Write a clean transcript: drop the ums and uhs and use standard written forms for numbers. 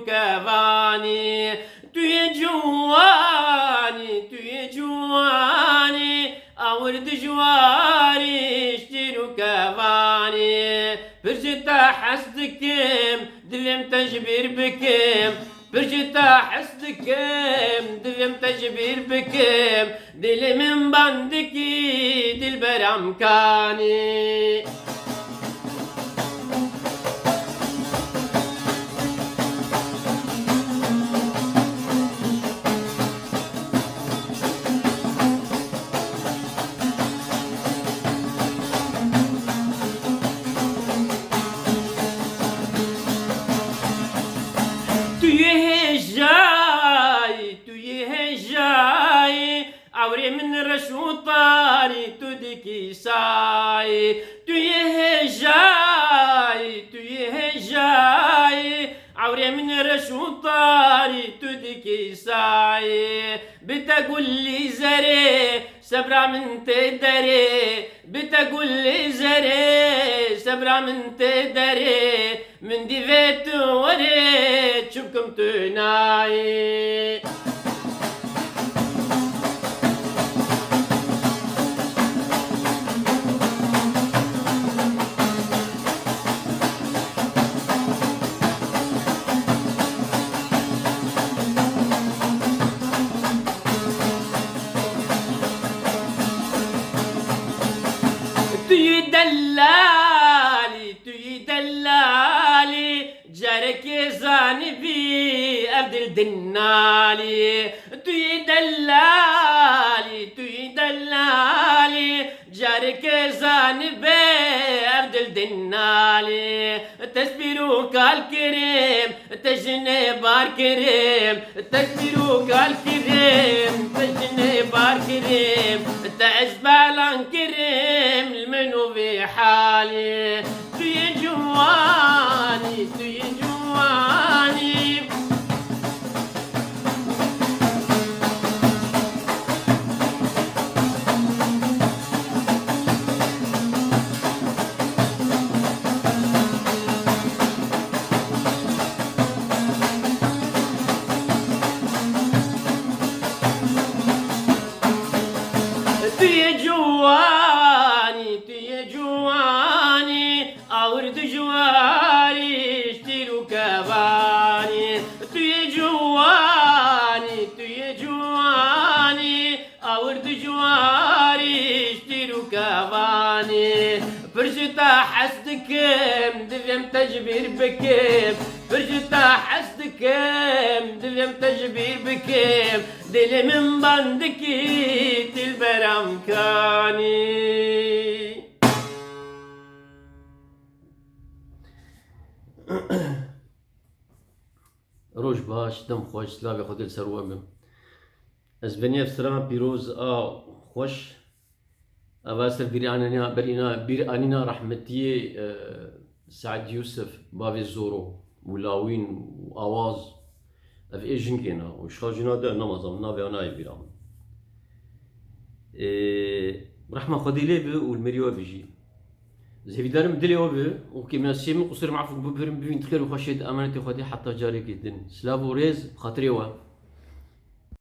كفاني توی جوانی توی جوانی آورد جواری شتیر و کفانی برجتا حسدكم دلم تجبير بكم برجتا حسدكم دلم تجبير بكم دل من بندكي دل برامكاني عوري من رشوطاني تدكي ساي تويه جاي عوري من رشوطاني تدكي ساي بتقول لي زري سبرا من تدري بتقول لي زري سبرا من تدري من ديفيت وريت شوفكم تناي توی دلالي جارك زانبي أبدل دنالي توی دلالي جارك زانبي أبدل دنالي تسبيروك الكريم تجني بار كريم تسبيروك الكريم تجني بار كريم تأجبالان كريم المنو في حالي توي جواني أورد جواري اشتروا كفاني توي جواني أورد جواري اشتروا كفاني برجتا حسدكم دفيم تجبير بكم برجتا حسدكم دفيم تجبير بكم دل من بندكي تلبرم كاني روش باش دم خوش سلاوی خود سروا بم از بنی افسران پیروز خوش اواسر بیرانینا رحمتیه سعد يوسف بافي الزورو ولاوين وآواز اف ايجنكينا وشخاجنا ده نمازم نابي وناي بيرام رحمة خديلي بي والمريو بيجي زي دارم دلي وبي وكي من السيم قصير معفو ببرم بين تخير وخشيد امانتي خدي حتى جاري كيدن سلافو ريز خاطري